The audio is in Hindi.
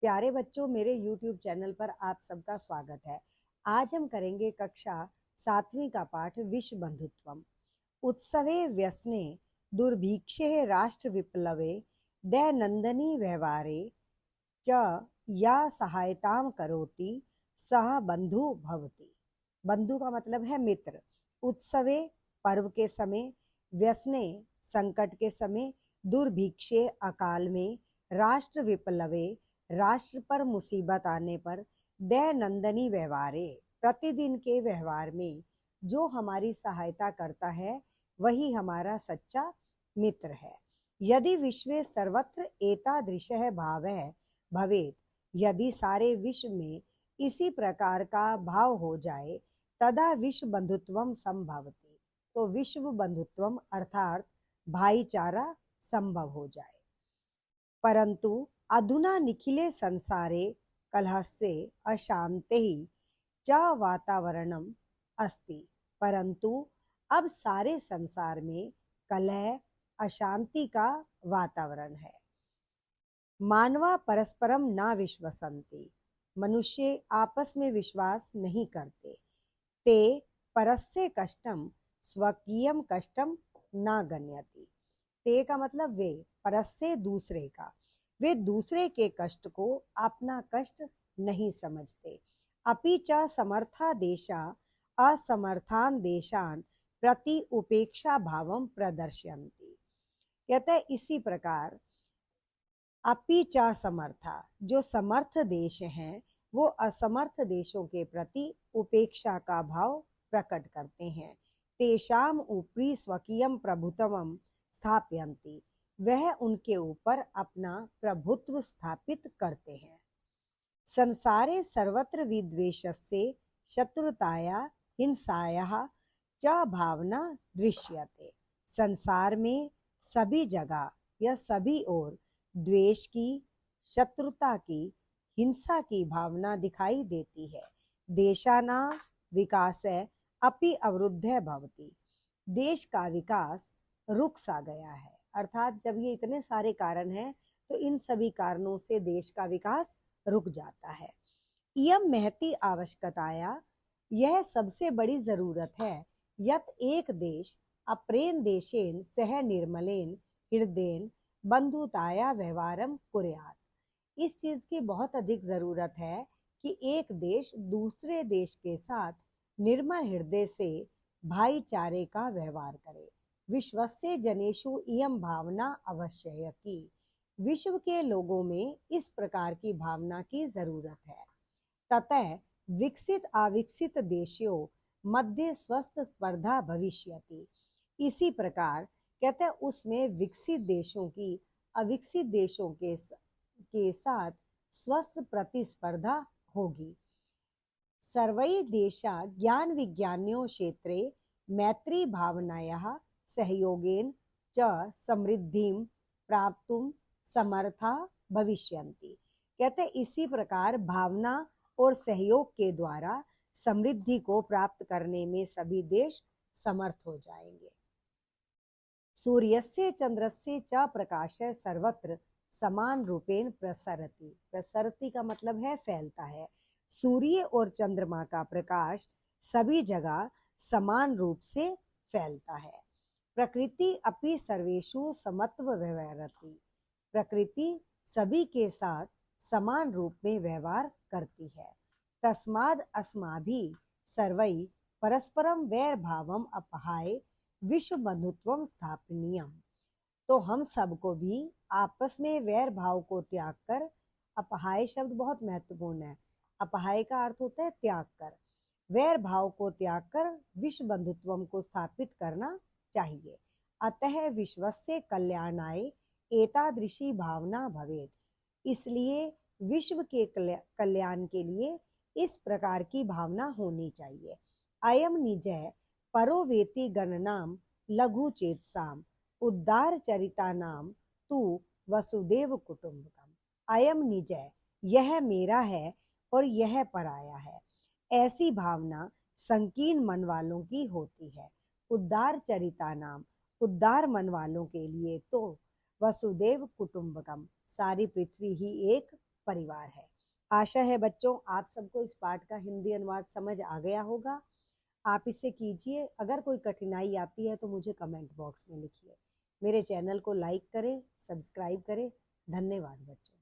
प्यारे बच्चों, मेरे YouTube चैनल पर आप सबका स्वागत है। आज हम करेंगे कक्षा 7वीं का पाठ विश्व बंधुत्वम। उत्सवे व्यसने दुर्भिक्षे राष्ट्र विप्लवे दैनंदिनी व्यवहारे च या सहायताम करोति सह बंधु भवति। बंधु का मतलब है मित्र। उत्सवे पर्व के समय, व्यसने संकट के समय, दुर्भिक्षे अकाल में, राष्ट्र विप्लवे राष्ट्र पर मुसीबत आने पर, दैनंदिनी व्यवहारे प्रतिदिन के व्यवहार में जो हमारी सहायता करता है वही हमारा सच्चा मित्र है। यदि विश्वे सर्वत्र एतादृशः भावः भवेत्, यदि सारे विश्व में इसी प्रकार का भाव हो जाए, तदा विश्व बंधुत्वम संभवति, तो विश्व बंधुत्वम अर्थात भाईचारा संभव हो जाए। परंतु अधुना निखिले संसारे कलहस्य अशांतिः च वातावरणम अस्ति। परंतु अब सारे संसार में कलह अशांति का वातावरण है। मानवा परस्परम ना विश्वसन्ति, मनुष्य आपस में विश्वास नहीं करते। ते परस्य कष्टम स्वकीयम कष्टम ना गण्यति। ते का मतलब वे, परस्य दूसरे का, वे दूसरे के कष्ट को अपना कष्ट नहीं समझते। अपि च समर्था देशा असमर्थान देशान प्रति उपेक्षा भावम प्रदर्शयन्ति। कहते हैं इसी प्रकार अपि च समर्था, जो समर्थ देश हैं वो असमर्थ देशों के प्रति उपेक्षा का भाव प्रकट करते हैं। तेषाम ऊपरी स्वकीयम प्रभुत्वम स्थापयन्ति, वह उनके ऊपर अपना प्रभुत्व स्थापित करते हैं। संसारे सर्वत्र विद्वेषस्य शत्रुताया हिंसायाः च भावना दृश्यते। संसार में सभी जगह या सभी ओर द्वेष की, शत्रुता की, हिंसा की भावना दिखाई देती है। देशाना विकास अपि अवरुद्ध भवति, देश का विकास रुक सा गया है। अर्थात जब ये इतने सारे कारण हैं तो इन सभी कारणों से देश का विकास रुक जाता है। इयम महती आवश्यकताया, यह सबसे बड़ी जरूरत है। यत एक देश अप्रेन देशेन सह निर्मलेन हृदयेन बंधुताया व्यवहारम कुर्यात्, इस चीज की बहुत अधिक जरूरत है कि एक देश दूसरे देश के साथ निर्मल हृदय से भाईचारे का व्यवहार करे। विश्वस्य जनेषु इयम भावना आवश्यकी, विश्व के लोगों में इस प्रकार की भावना की जरूरत है। ततः विकसित अविकसित देशों मध्य स्वस्थ स्पर्धा भविष्यति, इसी प्रकार कहते हैं उसमें विकसित देशों की अविकसित देशों के साथ स्वस्थ प्रतिस्पर्धा होगी। सर्वै देशा ज्ञान विज्ञान्यो क्षेत्रे मैत्री भावनायाः सहयोगेन च समृद्धिं प्राप्तुं समर्था भविष्यन्ति। कहते हैं इसी प्रकार भावना और सहयोग के द्वारा समृद्धि को प्राप्त करने में सभी देश समर्थ हो जाएंगे। सूर्यस्य चंद्रस्य च प्रकाशः सर्वत्र समान रूपेण प्रसरति, प्रसरति का मतलब है फैलता है। सूर्य और चंद्रमा का प्रकाश सभी जगह समान रूप से फैलता है। प्रकृति अपि सर्वेषु समत्व व्यवहरति, प्रकृति सभी के साथ समान रूप में व्यवहार करती है। तस्माद् अस्माभिः सर्वैः परस्परं वैर भावम अपहाय विश्व बंधुत्वम स्थापनीयम, तो हम सबको भी आपस में वैर भाव को त्याग कर, अपहाय शब्द बहुत महत्वपूर्ण है। अपहाय का अर्थ होता है त्याग कर, वैर भाव को त्याग कर विश्व बंधुत्वम को स्थापित करना चाहिए। अतः विश्वस्य कल्याणाय एतादृशी भावना भवेत्, इसलिए विश्व के कल्याण के लिए इस प्रकार की भावना होनी चाहिए। अयम निजय परो वेति गणनाम लघु चेतसाम उद्धार चरिता नाम तू वसुदेव कुटुंबकम। अयम निजय, यह मेरा है और यह पराया है, ऐसी भावना संकीर्ण मन वालों की होती है। उद्धार चरिता नाम, उद्धार मन वालों के लिए तो वसुदेव कुटुंबकम, सारी पृथ्वी ही एक परिवार है। आशा है बच्चों आप सबको इस पाठ का हिंदी अनुवाद समझ आ गया होगा। आप इसे कीजिए। अगर कोई कठिनाई आती है तो मुझे कमेंट बॉक्स में लिखिए। मेरे चैनल को लाइक करें, सब्सक्राइब करें। धन्यवाद बच्चों।